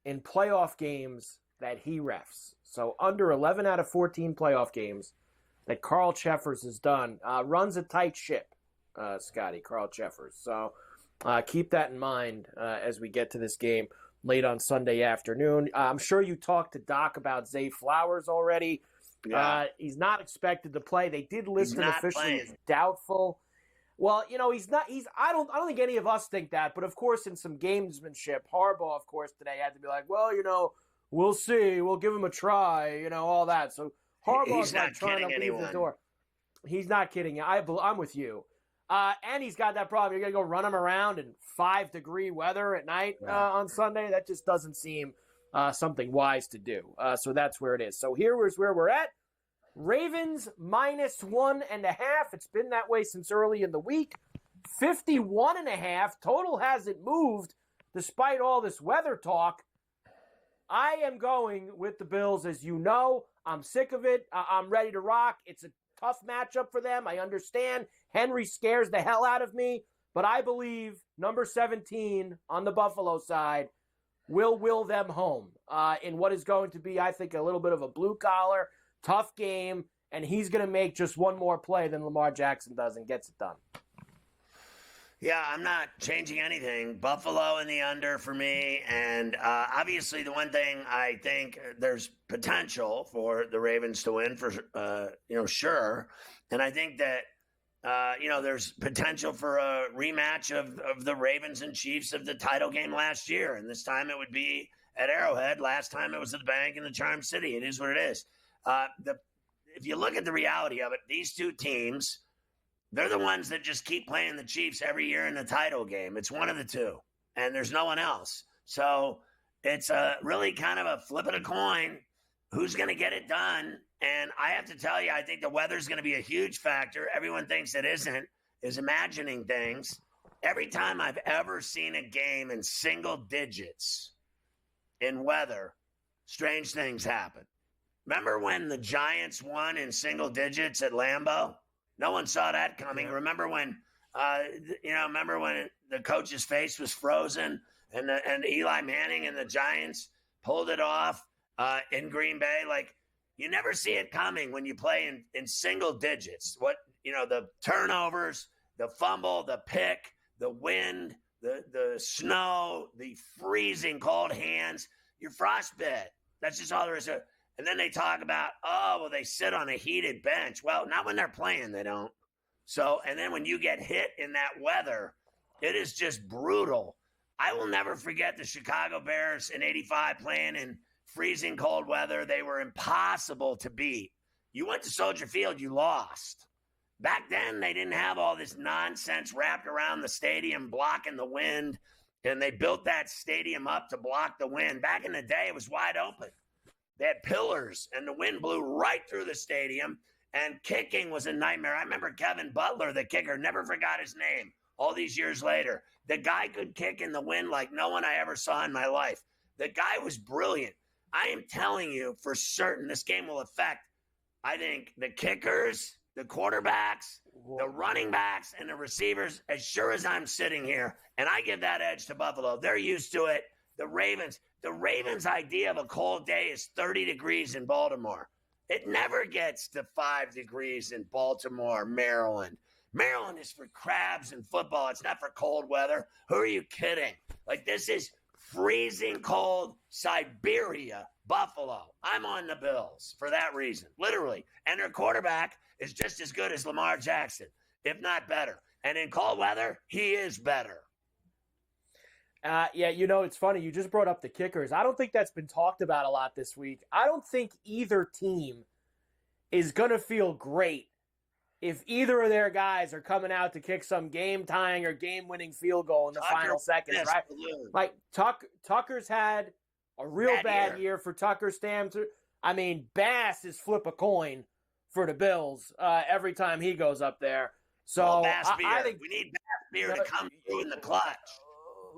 in playoff games that he refs. So under 11 out of 14 playoff games that Carl Cheffers has done. Runs a tight ship, Scotty, Carl Cheffers. So keep that in mind as we get to this game late on Sunday afternoon. I'm sure you talked to Doc about Zay Flowers already. Yeah. He's not expected to play. They did list him officially as doubtful. Well, you know, he's not. I don't think any of us think that. But of course, in some gamesmanship, Harbaugh, of course, today had to be like, well, you know, we'll see. We'll give him a try. You know, all that. So Harbaugh's like trying to leave the door. He's not kidding you. I'm with you. And he's got that problem. You're going to go run him around in 5-degree weather at night on Sunday. That just doesn't seem something wise to do. So that's where it is. So here is where we're at. Ravens -1.5. It's been that way since early in the week. 51.5. Total hasn't moved despite all this weather talk. I am going with the Bills, as you know. I'm sick of it. I'm ready to rock. It's a tough matchup for them. I understand. Henry scares the hell out of me. But I believe number 17 on the Buffalo side will them home in what is going to be, I think, a little bit of a blue-collar, tough game. And he's going to make just one more play than Lamar Jackson does and gets it done. Yeah, I'm not changing anything. Buffalo in the under for me. And obviously the one thing I think there's potential for the Ravens to win for, sure. And I think that, there's potential for a rematch of the Ravens and Chiefs of the title game last year. And this time it would be at Arrowhead. Last time it was at the Bank in the Charm City. It is what it is. If you look at the reality of it, these two teams, they're the ones that just keep playing the Chiefs every year in the title game. It's one of the two, and there's no one else. So it's really kind of a flip of a coin. Who's going to get it done? And I have to tell you, I think the weather's going to be a huge factor. Everyone thinks it isn't, is imagining things. Every time I've ever seen a game in single digits in weather, strange things happen. Remember when the Giants won in single digits at Lambeau? No one saw that coming. Remember when, remember when the coach's face was frozen and Eli Manning and the Giants pulled it off in Green Bay? Like, you never see it coming when you play in single digits. The turnovers, the fumble, the pick, the wind, the snow, the freezing cold hands, you're frostbit. That's just all there is to it. And then they talk about, they sit on a heated bench. Well, not when they're playing, they don't. So, and then when you get hit in that weather, it is just brutal. I will never forget the Chicago Bears in '85 playing in freezing cold weather. They were impossible to beat. You went to Soldier Field, you lost. Back then, they didn't have all this nonsense wrapped around the stadium blocking the wind, and they built that stadium up to block the wind. Back in the day, it was wide open. They had pillars, and the wind blew right through the stadium, and kicking was a nightmare. I remember Kevin Butler, the kicker, never forgot his name all these years later. The guy could kick in the wind like no one I ever saw in my life. The guy was brilliant. I am telling you for certain this game will affect, I think, the kickers, the quarterbacks, the running backs, and the receivers, as sure as I'm sitting here. And I give that edge to Buffalo. They're used to it. The Ravens' idea of a cold day is 30 degrees in Baltimore. It never gets to 5 degrees in Baltimore, Maryland. Maryland is for crabs and football. It's not for cold weather. Who are you kidding? Like, this is freezing cold Siberia, Buffalo. I'm on the Bills for that reason, literally. And their quarterback is just as good as Lamar Jackson, if not better. And in cold weather, he is better. It's funny. You just brought up the kickers. I don't think that's been talked about a lot this week. I don't think either team is going to feel great if either of their guys are coming out to kick some game-tying or game-winning field goal in the final seconds, right? Like, Tucker's had a real bad year for Tucker Stamps. I mean, Bass is flip a coin for the Bills every time he goes up there. So I think we need Bass beer to come through in the clutch.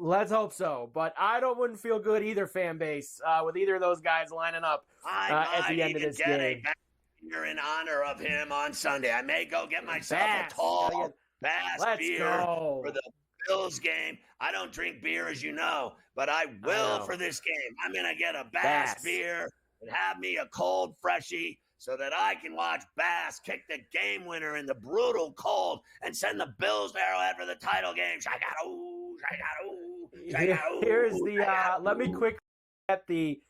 Let's hope so. But I wouldn't feel good either fan base with either of those guys lining up at the end of this game. Beer in honor of him on Sunday. I may go get myself a tall Bass beer for the Bills game. I don't drink beer, as you know, but I will for this game. I'm going to get a Bass beer and have me a cold freshie so that I can watch Bass kick the game winner in the brutal cold and send the Bills to Arrowhead for the title game. Here's the let me quick get the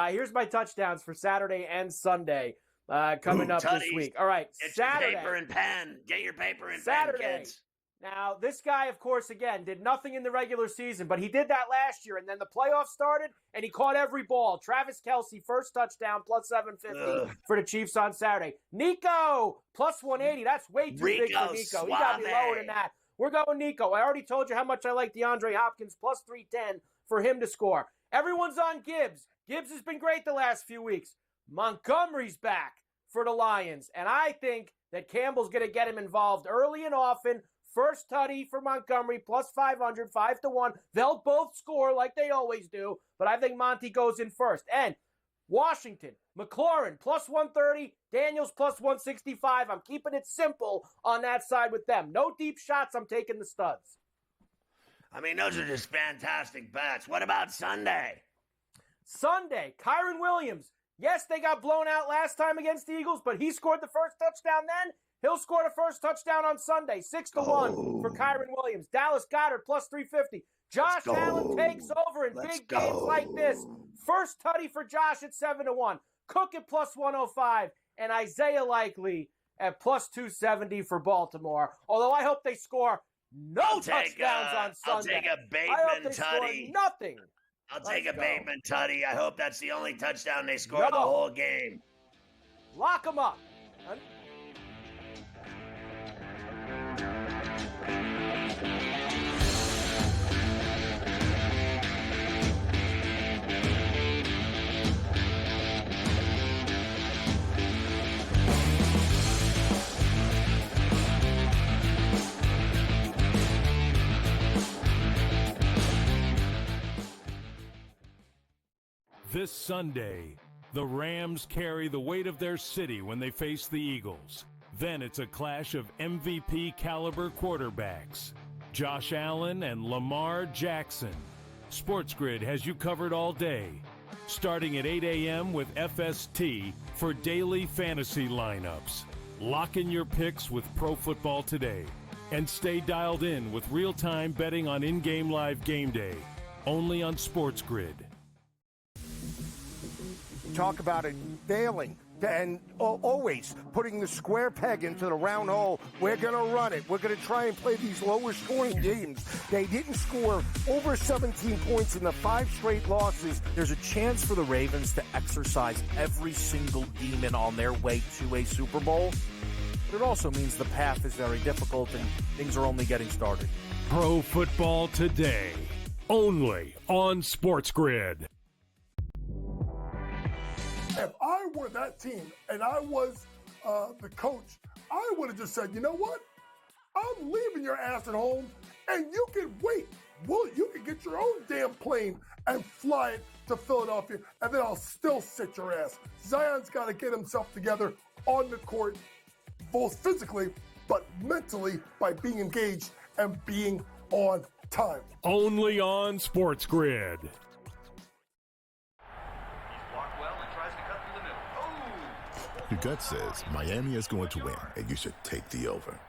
here's my touchdowns for Saturday and Sunday coming up this week. All right, get Saturday. Your paper and pen. Get your paper and Saturday. pen, kids. Now, this guy, of course, again, did nothing in the regular season, but he did that last year, and then the playoffs started, and he caught every ball. Travis Kelce, first touchdown, plus 750 for the Chiefs on Saturday. Nico, plus 180. That's way too big for Nico. He got me lower than that. We're going Nico. I already told you how much I like DeAndre Hopkins, plus 310 for him to score. Everyone's on Gibbs. Gibbs has been great the last few weeks. Montgomery's back for the Lions, and I think that Campbell's going to get him involved early and often. First tutty for Montgomery, plus 500, 5-1. They'll both score like they always do, but I think Monty goes in first. And Washington, McLaurin, plus 130. Daniels, plus 165. I'm keeping it simple on that side with them. No deep shots. I'm taking the studs. I mean, those are just fantastic bets. What about Sunday? Sunday, Kyron Williams. Yes, they got blown out last time against the Eagles, but he scored the first touchdown then. He'll score the first touchdown on Sunday, 6-1 for Kyron Williams. Dallas Goedert, plus 350. Josh Allen takes over in big games like this. First tutty for Josh at 7-1. Cook at plus 105. And Isaiah Likely at plus 270 for Baltimore. Although I hope they score touchdowns on Sunday. I'll take a Bateman I hope they tutty. score nothing. I'll take a Bateman tutty. I hope that's the only touchdown they score the whole game. Lock them up. This Sunday, the Rams carry the weight of their city when they face the Eagles. Then it's a clash of MVP caliber quarterbacks, Josh Allen and Lamar Jackson. SportsGrid has you covered all day, starting at 8 a.m. with FST for daily fantasy lineups. Lock in your picks with Pro Football Today and stay dialed in with real-time betting on in-game live game day, only on SportsGrid. Talk about it failing and always putting the square peg into the round hole. We're going to run it. We're going to try and play these lower scoring games. They didn't score over 17 points in the 5 straight losses. There's a chance for the Ravens to exercise every single demon on their way to a Super Bowl, but it also means the path is very difficult and things are only getting started. Pro Football Today, only on SportsGrid. If I were that team and I was the coach, I would have just said, you know what? I'm leaving your ass at home, and you can wait. Well, you can get your own damn plane and fly it to Philadelphia, and then I'll still sit your ass. Zion's got to get himself together on the court, both physically, but mentally by being engaged and being on time. Only on SportsGrid. Your gut says Miami is going to win, and you should take the over.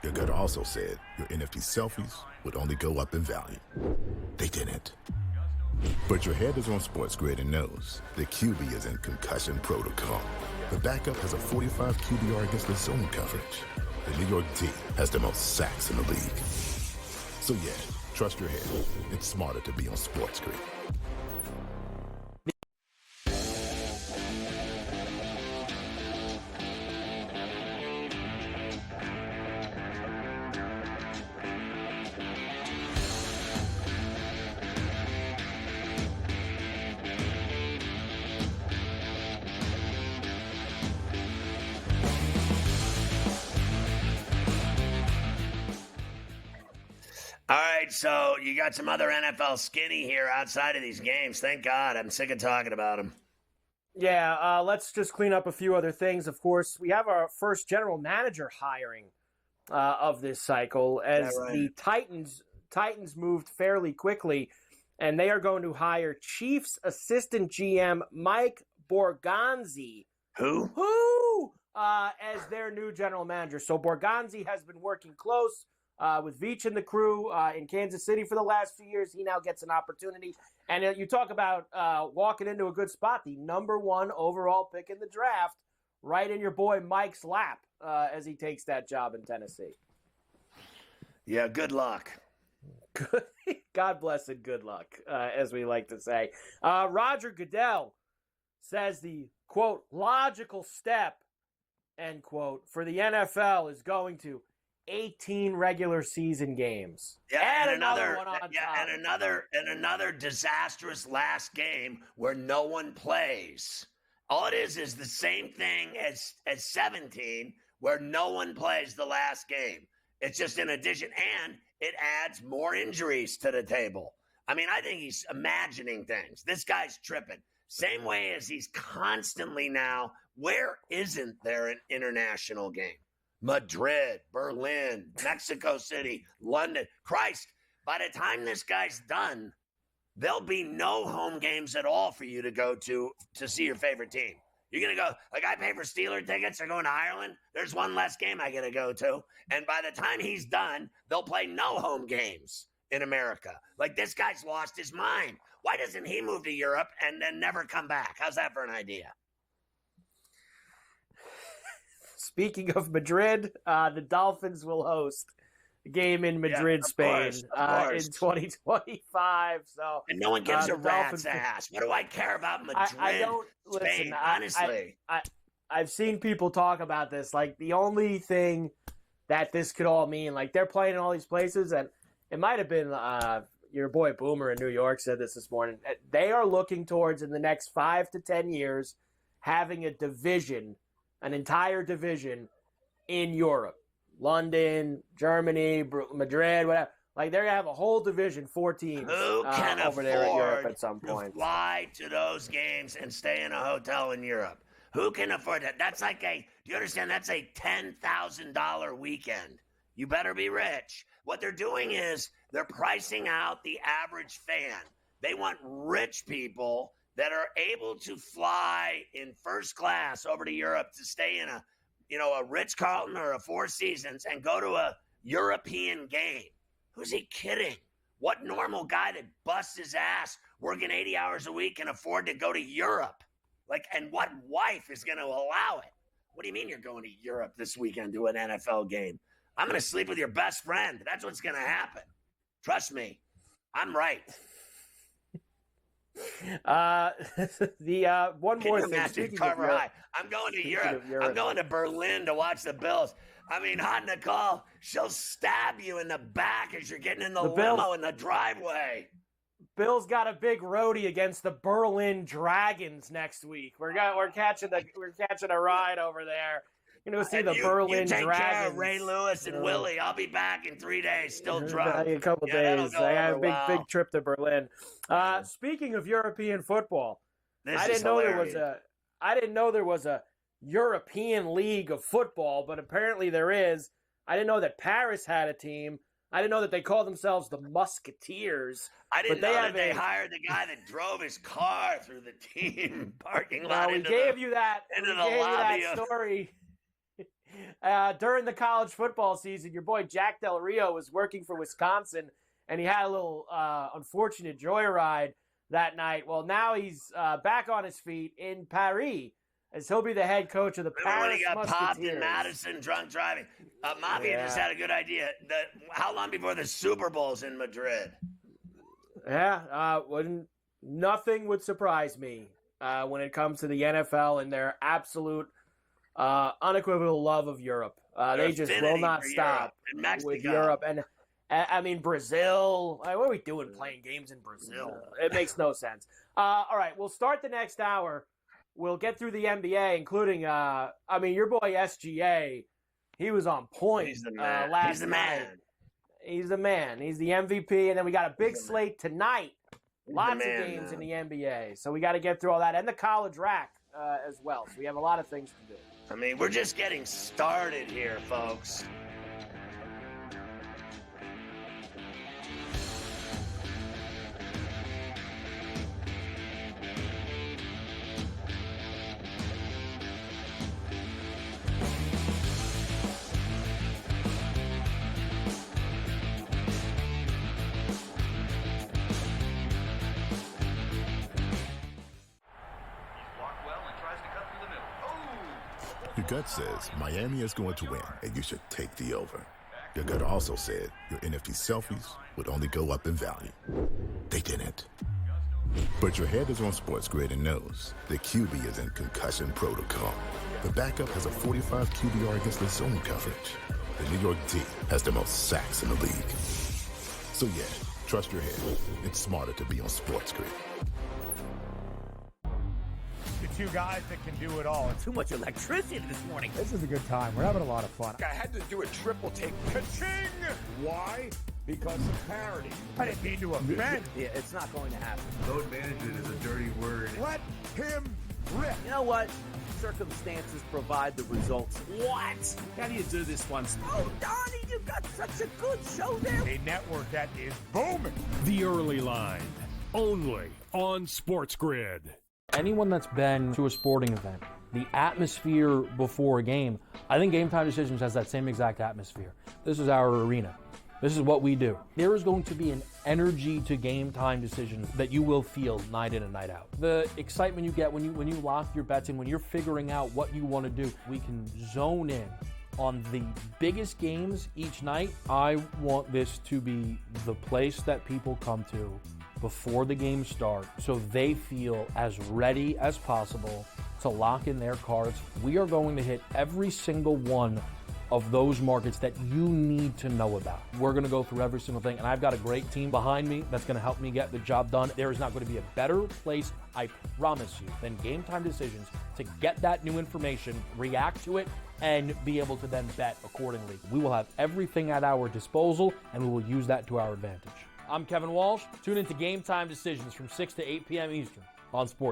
Your gut also said your NFT selfies would only go up in value. They didn't. But your head is on SportsGrid and knows the QB is in concussion protocol. The backup has a 45 QBR against the zone coverage. The New York D has the most sacks in the league. So yeah, trust your head. It's smarter to be on SportsGrid. All right, so you got some other NFL skinny here outside of these games. Thank God. I'm sick of talking about them. Yeah, let's just clean up a few other things. Of course, we have our first general manager hiring of this cycle as the Titans moved fairly quickly, and they are going to hire Chiefs assistant GM Mike Borgonzi. Who? As their new general manager. So Borgonzi has been working close with Veach and the crew in Kansas City for the last few years. He now gets an opportunity. And you talk about walking into a good spot, the number 1 overall pick in the draft, right in your boy Mike's lap as he takes that job in Tennessee. Yeah, good luck. God bless and good luck, as we like to say. Roger Goodell says the, quote, logical step, end quote, for the NFL is going to 18 regular season games. Yeah, and another one on top. and another disastrous last game where no one plays. All it is the same thing as 17, where no one plays the last game. It's just in addition, and it adds more injuries to the table. I mean, I think he's imagining things. This guy's tripping. Same way as he's constantly now, where isn't there an international game? Madrid, Berlin, Mexico City, London. Christ, by the time this guy's done, there'll be no home games at all for you to go to see your favorite team. You're going to go, like I pay for Steeler tickets, they're going to Ireland. There's one less game I got to go to. And by the time he's done, they'll play no home games in America. Like, this guy's lost his mind. Why doesn't he move to Europe and then never come back? How's that for an idea? Speaking of Madrid, the Dolphins will host a game in Madrid, Spain, in 2025. So, and no one gives a rat's ass. What do I care about Madrid? I don't Spain, listen. Honestly, I've seen people talk about this. Like, the only thing that this could all mean, like, they're playing in all these places, and it might have been your boy Boomer in New York said this morning. They are looking towards, in the next 5 to 10 years, having a division. An entire division in Europe, London, Germany, Madrid, whatever, Like they're gonna have a whole division, 4 teams Who can over there in Europe at some to point. fly to those games and stay in a hotel in Europe? Who can afford that? That's like do you understand? That's a $10,000 weekend. You better be rich. What they're doing is they're pricing out the average fan. They want rich people that are able to fly in first class over to Europe to stay in a Ritz-Carlton or a Four Seasons and go to a European game. Who's he kidding? What normal guy that busts his ass working 80 hours a week can afford to go to Europe? And what wife is going to allow it? What do you mean you're going to Europe this weekend to an NFL game? I'm going to sleep with your best friend. That's what's going to happen. Trust me. I'm right. One more thing. Speaking Carver High. I'm going to Europe. I'm going to Berlin to watch the Bills. I mean, Hot Nicole, she'll stab you in the back as you're getting in the limo in the driveway. Bill's got a big roadie against the Berlin Dragons next week. We're catching a ride over there. You know, see the Berlin Dragons. Care of Dragons. Ray Lewis and Willie. I'll be back in 3 days, still drunk. A couple days. I have a big trip to Berlin. Speaking of European football, I didn't know there was a European League of football, but apparently there is. I didn't know that Paris had a team. I didn't know that they call themselves the Musketeers. I didn't know that they hired the guy that drove his car through the team parking lot. We gave you that story. During the college football season, your boy Jack Del Rio was working for Wisconsin, and he had a little unfortunate joyride that night. Well, now he's back on his feet in Paris, as he'll be the head coach of the Paris when he got Musketeers. popped in Madison drunk driving? Mafia just had a good idea. How long before the Super Bowl's in Madrid? Yeah, nothing would surprise me when it comes to the NFL and their absolute unequivocal love of Europe. They just will not stop with Europe. And I mean, Brazil. What are we doing playing games in Brazil? It makes no sense. All right, we'll start the next hour. We'll get through the NBA, including, your boy SGA. He was on point. He's the man. Last night. He's the man. He's the MVP. And then we got a big slate tonight. Lots of games in the NBA. So we got to get through all that. And the college rack as well. So we have a lot of things to do. I mean, we're just getting started here, folks. Your gut says Miami is going to win, and you should take the over. Your gut also said your NFT selfies would only go up in value. They didn't. But your head is on SportsGrid and knows the QB is in concussion protocol. The backup has a 45 QBR against the zone coverage. The New York D has the most sacks in the league. So yeah, trust your head. It's smarter to be on SportsGrid. Two guys that can do it all. Too much electricity this morning. This is a good time. We're having a lot of fun. I had to do a triple take. Ka-ching! Why? Because of parity. I didn't mean to offend. Yeah, it's not going to happen. Load management is a dirty word. Let him rip. You know what? Circumstances provide the results. What? How do you do this once? Oh, Donnie, you got such a good show there. A network that is booming. The Early Line, only on SportsGrid. Anyone that's been to a sporting event, the atmosphere before a game, I think Game Time Decisions has that same exact atmosphere. This is our arena. This is what we do. There is going to be an energy to Game Time Decisions that you will feel night in and night out. The excitement you get when you lock your bets in, when you're figuring out what you want to do, we can zone in on the biggest games each night. I want this to be the place that people come to before the games start so they feel as ready as possible to lock in their cards. We are going to hit every single one of those markets that you need to know about. We're going to go through every single thing, and I've got a great team behind me that's going to help me get the job done. There is not going to be a better place, I promise you, than Game Time Decisions to get that new information, react to it, and be able to then bet accordingly. We will have everything at our disposal, and we will use that to our advantage. I'm Kevin Walsh. Tune into Game Time Decisions from 6 to 8 p.m. Eastern on Sports.